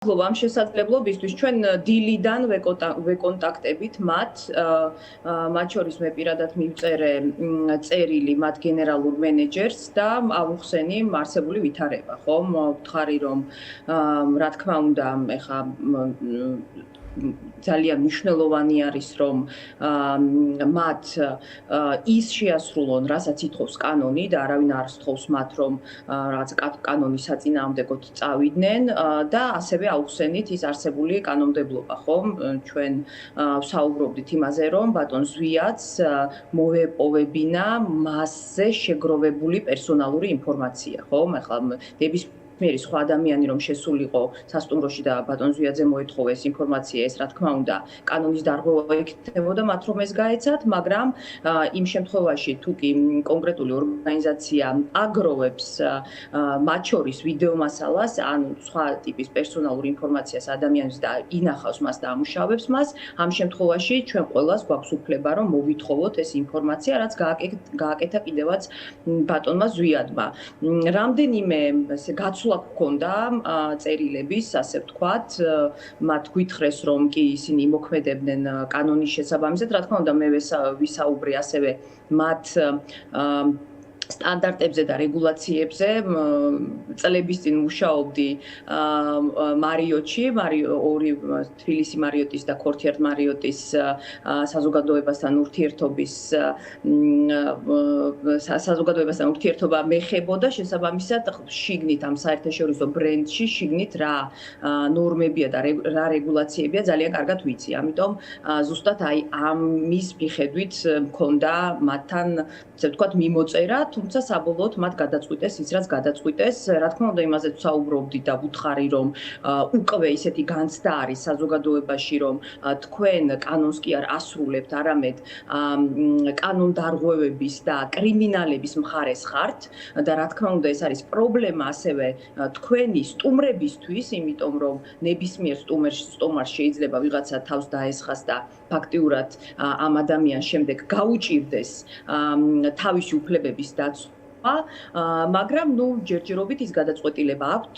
ამ შესაძლებლობისთვის ჩვენ დილიდან ვეკონტაქტებით მათ შორის მე პირადად მივწერე წერილი მათ გენერალურ მენეჯერს და ავუხსენი არსებული ვითარება, ხო? ვთხარი რომ რა თქმა უნდა, ეხა ძალიან მნიშვნელოვანი არის რომ მათ ის შეასრულონ, რასაც ითხოვს კანონი და არავინ არ სთხოვს მათ რომ რაღაც კანონის საწინააღმდეგოდ წავიდნენ და ასევე აუხსენით ის არსებული კანონმდებლობა, ხო? ჩვენ ვსაუბრობდით იმაზე, რომ ბატონ ზვიაც მოვეპოვებინა მასზე შეგროვებული პერსონალური ინფორმაცია, ხო? ახლა ნებისმიერი სხვა ადამიანი რომ შესულიყო სასტუმროში და ბატონ ზვიაძე მოეთხოვა ეს ინფორმაცია, ეს რა თქმა უნდა კანონის დარღვევა იქნებოდა მათ რომ ეს გაეცათ, მაგრამ იმ შემთხვევაში თუ კი კონკრეტული ორგანიზაცია აგროვებს მათ შორის ვიდეო მასალას, ან სხვა ტიპის პერსონალურ ინფორმაციას ადამიანს და ინახავს მას და ამუშავებს მას, ამ შემთხვევაში ჩვენ ყველას გვაქვს უფლება რომ მოვითხოვოთ ეს ინფორმაცია, რაც გააკეთა კიდევაც ბატონმა ზვიადმა. რამდენიმე გაცვლა გქონდა წერილების, ასე ვთქვათ, მათ გვითხრეს რომ კი ისინი მოქმედებდნენ კანონის შესაბამისად, რა თქმა უნდა მე ვისაუბრე ასევე მათ სტანდარტებზე და რეგულაციებზე. წლების წინ მუშაობდი მარიოტში, ორი თბილისი მარიოტის და ქორთიართ მარიოტის საზოგადოებასთან ურთიერთობა მეხებოდა, შესაბამისად შიგნით ამ საერთაშორისო ბრენდში შიგნით რა ნორმებია და რა რეგულაციებია ძალიან კარგად ვიცი. ამიტომ ზუსტად ამის მიხედვით მქონდა მათთან, ასე ვთქვათ, მიმოწერა, თუმცა საბოლოოდ მათ გადაწყვიტეს ის, რაც გადაწყვიტეს. რა თქმა უნდა, იმაზე ვსაუბრობდი და ვუთხარი, რომ უკვე ისეთი განცდა არის საზოგადოებაში, რომ თქვენ კანონს კი არ ასრულებთ, არამედ კანონდარღვევების და კრიმინალების მხარეს ხართ და რა თქმა უნდა, ეს არის პრობლემა ასევე თქვენი სტუმრებისთვის, იმიტომ რომ ნებისმიერ სტუმარს შეიძლება ვიღაცა თავს დაესხას და ფაქტიურად ამ ადამიანს შემდეგ გაუჭირდეს თავისი უფლებების დაცვა, მაგრამ ჯერჯერობით ის გადაწყვეტილება აქვთ,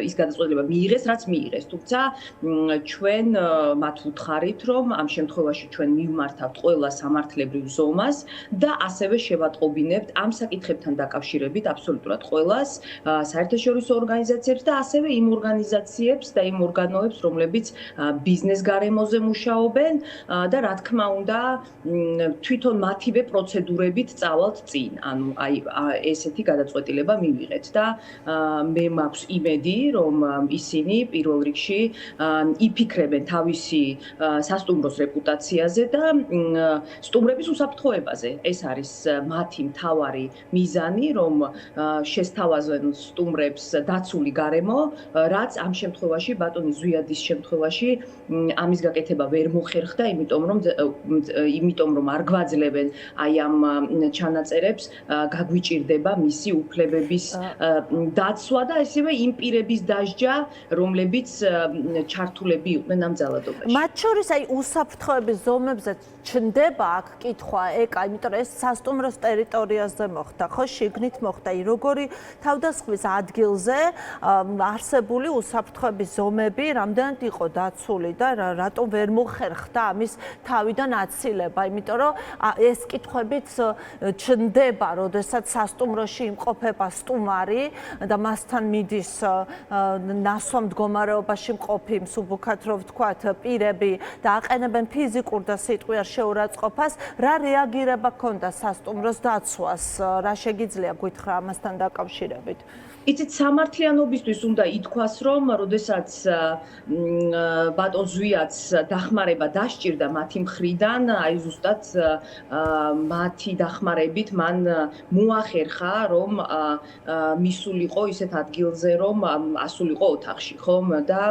ის გადაწყვეტილება მიიღეს, რაც მიიღეს. თუმცა ჩვენ მათ ვუთხარით, რომ ამ შემთხვევაში ჩვენ მივმართავთ ყველა სამართლებრივ ზომას და ასევე შევატყობინებთ ამ საკითხებთან დაკავშირებით აბსოლუტურად ყველას, საერთაშორისო ორგანიზაციებს და ასევე იმ ორგანიზაციებს და იმ ორგანოებს, რომლებიც ბიზნეს გარემოზე მუშაობენ და რა თქმა უნდა, თვითონ მათივე პროცედურებით წავალთ წინ. ანუ ესეთი გადაწყვეტილება მივიღეთ და მე მაქვს იმედი, რომ ისინი პირველ რიგში იფიქრებენ თავისი სასტუმროს რეპუტაციაზე და სტუმრების უსაფრთხოებაზე. ეს არის მათი მთავარი მიზანი, რომ შესთავაზონ სტუმრებს დაცული გარემო, რაც ამ შემთხვევაში ბატონი ზვიადის შემთხვევაში ამის გაკეთება ვერ მოხერხდა, იმიტომ რომ არ გვაძლევენ აი ამ ჩანაწერებს, გაგვიჭირდება მისი უფლებების დაცვა და ასევე იმ პირების დასჯა, რომლებიც ჩართულები იყვნენ ამ ძალადობაში. მათ შორის აი უსაფრთხოების ზომებზე ჩნდება აქ კითხვა ეკა, იმიტომ რომ ეს სასტუმროს ტერიტორიაზე მოხდა, ხო, შიგნით მოხდა. როგორი თავდასხმის ადგილზე არსებული უსაფრთხოების ზომები რამდენად იყო დაცული და რატომ ვერ მოხერხდა ამის თავიდან აცილება, იმიტომ რომ ეს კითხვებიც ჩნდება, როდესაც სასტუმროში იმყოფება სტუმარი და მასთან მიდის ნასვა მდგომარეობაში მყოფი, მსუბუქად რო ვთქვათ, პირები და აყენებენ ფიზიკურ და სიტყვიერ შეურაცხყოფას, რა რეაგირება ჰქონდა სასტუმროს დაცვას, რა შეგიძლია გითხრა ამასთან დაკავშირებით? იცით, სამართლიანობისთვის უნდა ითქვას, რომ როდესაც ბატონ ზვიადს დახმარება დასჭირდა მათი მხრიდან, აი ზუსტად მათი დახმარებით მან მოახერხა, რომ მისულიყო ისეთ ადგილზე, რომ ასულიყო ოთახში, ხომ? და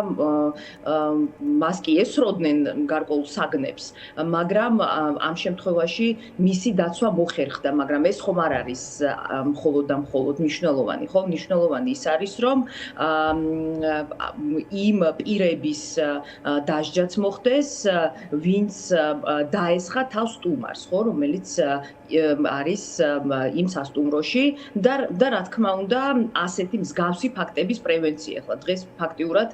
მას კი ესროდნენ გარკვეულ საგნებს, მაგრამ ამ შემთხვევაში მისი დაცვა მოხერხდა, მაგრამ ეს ხომ არ არის მხოლოდ და მხოლოდ მნიშვნელოვანი, ხო? მნიშვნელოვანი მნიშვნელოვანი ის არის, რომ იმ პირების დასჯაც მოხდეს, ვინც დაესხა თავს სტუმარს, ხო, რომელიც არის იმ სასტუმროში და რა თქმა უნდა, ასეთი მსგავსი ფაქტების პრევენცია. ახლა დღეს ფაქტიურად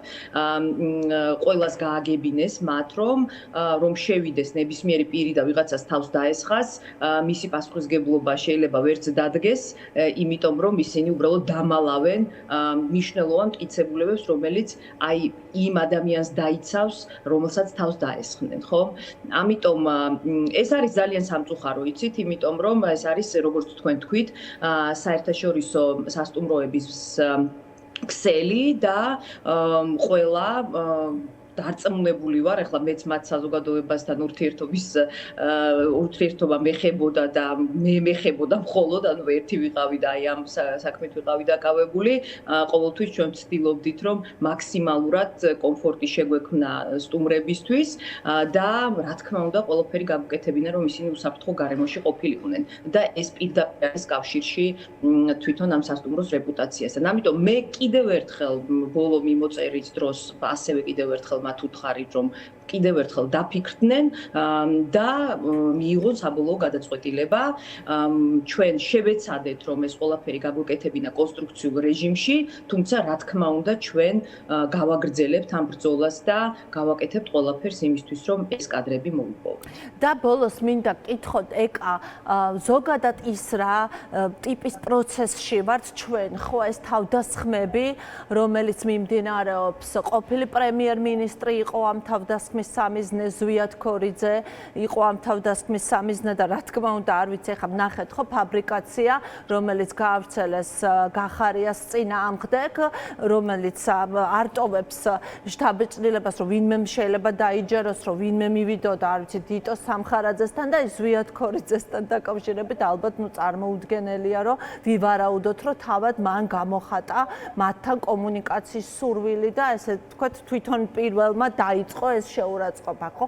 ყველას გააგებინეს მათ, რომ შევიდეს ნებისმიერი პირი და ვიღაცას თავს დაესხას, მისი პასუხისგებლობა შეიძლება ვერც დადგეს, იმიტომ რომ ისინი უბრალოდ დამალავენ მნიშვნელოვან მტკიცებულებებს, რომელიც აი იმ ადამიანს დაიცავს, რომელსაც თავს დაესხნენ, ხო? ამიტომ ეს არის ძალიან სამწუხარო, იცით, იმიტომ რომ ეს არის, როგორც თქვენ თქვით, საერთაშორისო სასტუმროების ქსელი და ყველა დარწმუნებული ვარ, ახლა მეც მათ საზოგადოებასთან ურთიერთობა მეხებოდა და მე მეხებოდა მხოლოდ, ანუ ერთი ვიყავი და აი ამ საქმით ვიყავი დაკავებული, ყოველთვის ჩვენ ვცდილობდით, რომ მაქსიმალურად კომფორტი შეგვექმნა სტუმრებისთვის და რა თქმა უნდა, ყველაფერი გამოკეთებინა, რომ ისინი უსაფრთხო გარემოში ყოფილიყვნენ და ეს პირდაპირ არის კავშირში თვითონ ამ სასტუმროს რეპუტაციასთან. ამიტომ მე კიდევ ერთხელ ბოლო მიმოწერის დროს ასევე კიდევ ერთხელ მათ უთხარით, რომ კიდევ ერთხელ დაფიქრდნენ და მიიღონ საბოლოო გადაწყვეტილება. ჩვენ შევეცადეთ, რომ ეს ყველაფერი გამოკეთებინა კონსტრუქციულ რეჟიმში, თუმცა რა თქმა უნდა, ჩვენ გავაგრძელებთ ამ ბრძოლას და გავაკეთებთ ყველაფერს იმისთვის, რომ ეს კადრები მოიპოვოთ. და ბოლოს მინდა გკითხოთ, ეკა, ზოგადად ის რა ტიპის პროცესში ვართ ჩვენ, ხო, ეს თავდასხმები, რომელიც მიმდინარეობს, ყოფილი პრემიერ-მინისტრი იყო ამ თავდასხმების სამიზნე, ზვიად ქორიძე იყო ამ თავდასხმის სამიზნე და რა თქმა უნდა, არ ვიცი, ახლა ნახეთ ხო ფაბრიკაცია, რომელიც გაავრცელეს გახარიას წინააღმდეგ, რომელიც არტოვებს შთაბეჭდილებას, რომ ვინმე შეიძლება დაიჯეროს, რომ ვინმე მივიდოდა, არ ვიცი, დიტო სამხარაძესთან და ზვიად ქორიძესთან დაკავშირებით ალბათ წარმოუდგენელია, რომ ვივარაუდოთ, რომ თავად მან გამოხატა მათთან კომუნიკაციის სურვილი და ესე ვთქვათ, თვითონ პირველმა დაიწყო ეს შეურაცხყოფა, ხო?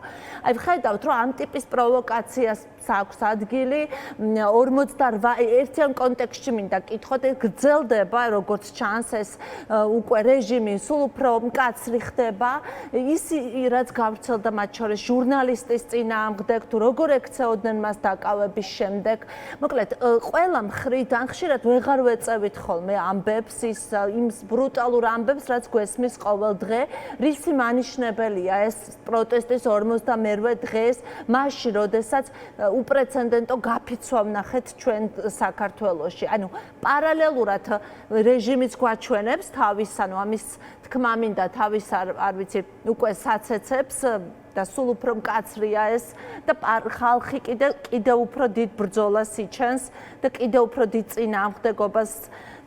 აი ხედავთ, რომ ამ ტიპის პროვოკაციას აქვს ადგილი 48 ერთიან კონტექსტში მინდა კითხოთ, გრძელდება, როგორც ჩანს, ეს უკვე რეჟიმი სულ უფრო მკაცრი ხდება, ის რაც გავრცელდა მათ შორის ჟურნალისტის წინააღმდეგ, თუ როგორ ექცეოდნენ მას დაკავების შემდეგ. მოკლედ, ყველა მხრიდან ხშირად ვეღარ ვეწევით ხოლმე ამბებს, იმ ბრუტალურ ამბებს, რაც გვესმის ყოველ დღე, რისი მანიშნებელია ეს პროტესტის 52 დღეს, მაშინ, როდესაც უპრეცედენტო გაფიცვა ვნახეთ ჩვენ საქართველოში. ანუ პარალელურად რეჟიმიც გვაჩვენებს თავის, ანუ ამის თქმა მინდა თავის არ ვიცი, უკვე საცეცებს და სულ უფრო მკაცრია ეს და ხალხი კიდევ უფრო დიდ ბრძოლას იჩენს და კიდევ უფრო დიდ წინააღმდეგობას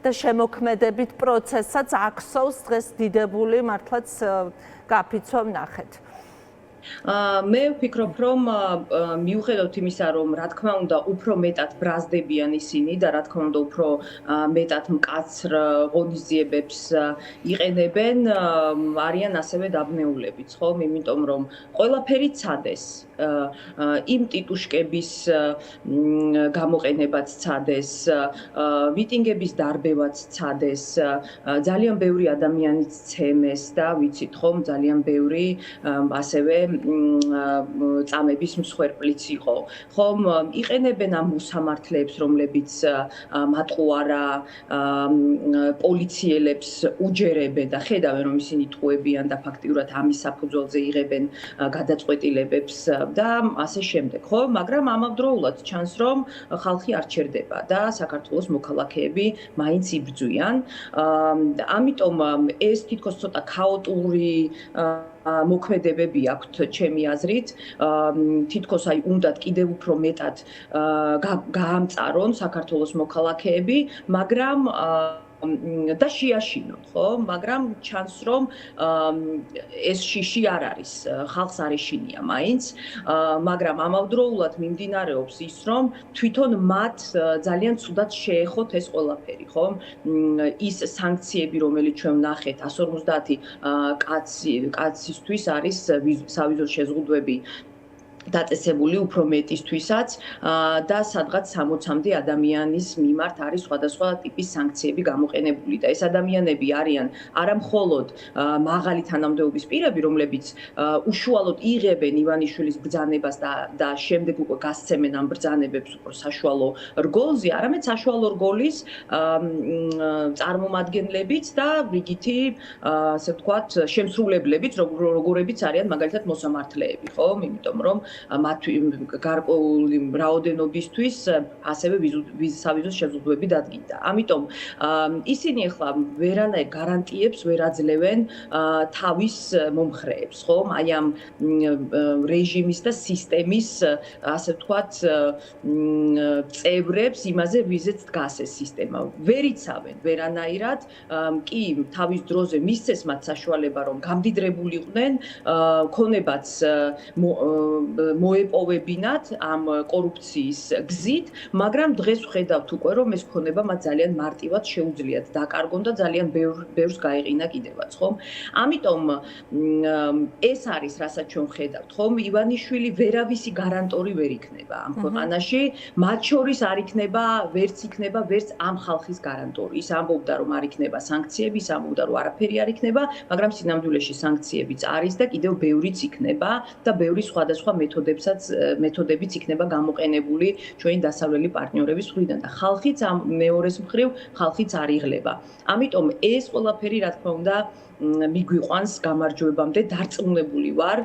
და შემოქმედებით პროცესსაც აქსოვს დღეს დიდებული მართლაც გაფიცვა ვნახეთ. მე ვფიქრობ, რომ მიუხედავად იმისა, რომ რა თქმა უნდა, უფრო მეტად ბრაზდებიან ისინი და რა თქმა უნდა, უფრო მეტად მკაცრ ღონისძიებებს იყენებენ, არიან ასევე დაბნეულებიც, ხო? იმიტომ რომ ყველაფერი ცადეს. იმ ტიტუშკების გამოყენებაც ცადეს, მიტინგების დარბევაც ცადეს, ძალიან ბევრი ადამიანიც ცემეს და ვიცით ხომ, ძალიან ბევრი ასევე წამების მსხვერპლიც იყო. ხომ იყენებენ ამ უსამართლეებს, რომლებიც მატყუარა პოლიციელებს უჯერებენ და ხედავენ, რომ ისინი ტყუებიან და ფაქტიურად ამის საფუძველზე იღებენ გადაწყვეტილებებს და ასე შემდეგ, ხო? მაგრამ ამავდროულად ჩანს, რომ ხალხი არ ჩერდება და საქართველოს მოქალაქეები მაინც იბრძვიან. ამიტომ ეს თითქოს ცოტა ქაოტური მოქმედებები აქვთ ჩემი აზრით, თითქოს აი უნდათ კიდევ უფრო მეტად გაამწარონ საქართველოს მოქალაქეები, მაგრამ და შეაშინონ, ხო? მაგრამ ჩანს, რომ ეს შიში არ არის, ხალხს არ ეშინია მაინც, მაგრამ ამავდროულად მიმდინარეობს ის, რომ თვითონ მათ ძალიან ცუდად შეეხოთ ეს ყველაფერი, ხო? ის სანქციები, რომელიც ჩვენ ვნახეთ, 150 კაცისთვის არის სავიზო შეზღუდვები დაწესებული უფრო მეტისთვისაც და სადღაც 60-მდე ადამიანის მიმართ არის სხვადასხვა ტიპის სანქციები გამოყენებული და ეს ადამიანები არიან არა მხოლოდ მაღალი თანამდებობის პირები, რომლებიც უშუალოდ იღებენ ივანიშვილის ბრძანებას და შემდეგ უკვე გასცემენ ამ ბრძანებებს უფრო საშუალო რგოლზე, არამედ საშუალო რგოლის წარმომადგენლებიც და რიგითი ასე ვთქვათ შემსრულებლებიც, როგორებიც არიან მაგალითად მოსამართლეები, ხო? იმიტომ რომ მათ გარკვეული რაოდენობისთვის ასევე ვიზის შეზღუდვები დადგინდა. ამიტომ ისინი ახლა ვერანაირ გარანტიებს ვერ აძლევენ თავის მომხრეებს, ხომ? აი ამ რეჟიმის და სისტემის, ასე ვთქვათ, წევრებს იმაზე, ვიზეც დგას ეს სისტემა. ვერ იცავენ ვერანაირად, კი თავის დროზე მისცეს მათ საშუალება, რომ გამდიდრებულიყვნენ, ქონებაც მოეპოვებინათ ამ კორუფციის გზით, მაგრამ დღეს ვხედავთ უკვე, რომ ეს ქონება მათ ძალიან მარტივად შეუძლიათ დაკარგონ და ძალიან ბევრს გაეყინა კიდევაც, ხომ? ამიტომ ეს არის, რასაც ჩვენ ვხედავთ, ხომ? ივანიშვილი ვერავისი გარანტორი ვერ იქნება ამ ქვეყანაში, მათ შორის არ იქნება, ვერც ამ ხალხის გარანტორი. ის ამბობდა, რომ არ იქნება სანქციები, ის ამბობდა, რომ არაფერი არ იქნება, მაგრამ სინამდვილეში სანქციებიც არის და კიდევ ბევრიც იქნება და ბევრი სხვადასხვა მეთოდებიც იქნება გამოყენებული ჩვენი დასავლელი პარტნიორების მხრიდან და ხალხიც ამ მეორეს მხრივ ხალხიც არ იღლება. ამიტომ ეს ყველაფერი რა თქმა უნდა მიგვიყვანს გამარჯვებამდე, დარწმუნებული ვარ.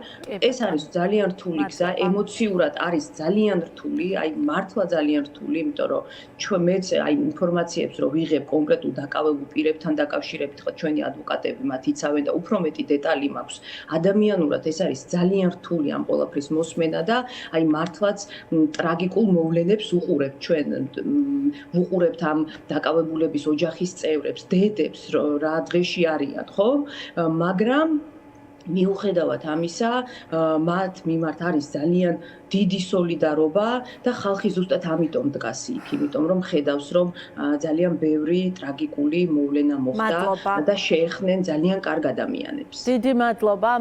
ეს არის ძალიან რთული გზა, ემოციურად არის ძალიან რთული, აი მართლა ძალიან რთული, იმიტომ რომ მეც აი ინფორმაციებს რო ვიღებ კონკრეტულ დაკავებულ პირებთან დაკავშირებით, ხო ჩვენი ადვოკატები მათ იცავენ და უფრო მეტი დეტალი მაქვს. ადამიანურად ეს არის ძალიან რთული ამ ყველაფრის მოსმენა და აი მართლაც ტრაგიკულ მოვლენებს უყურებთ ჩვენ. ვუყურებთ ამ დაკავებულების ოჯახის წევრებს, დედებს, რა დღეში არიან, ხო? მაგრამ მიუხედავად ამისა, მათ მიმართ არის ძალიან დიდი სოლიდარობა და ხალხი ზუსტად ამიტომ დგას იქ, იმიტომ რომ ხედავს, რომ ძალიან ბევრი ტრაგიკული მოვლენა მოხდა და შეეხნენ ძალიან კარგ ადამიანებს. დიდი მადლობა.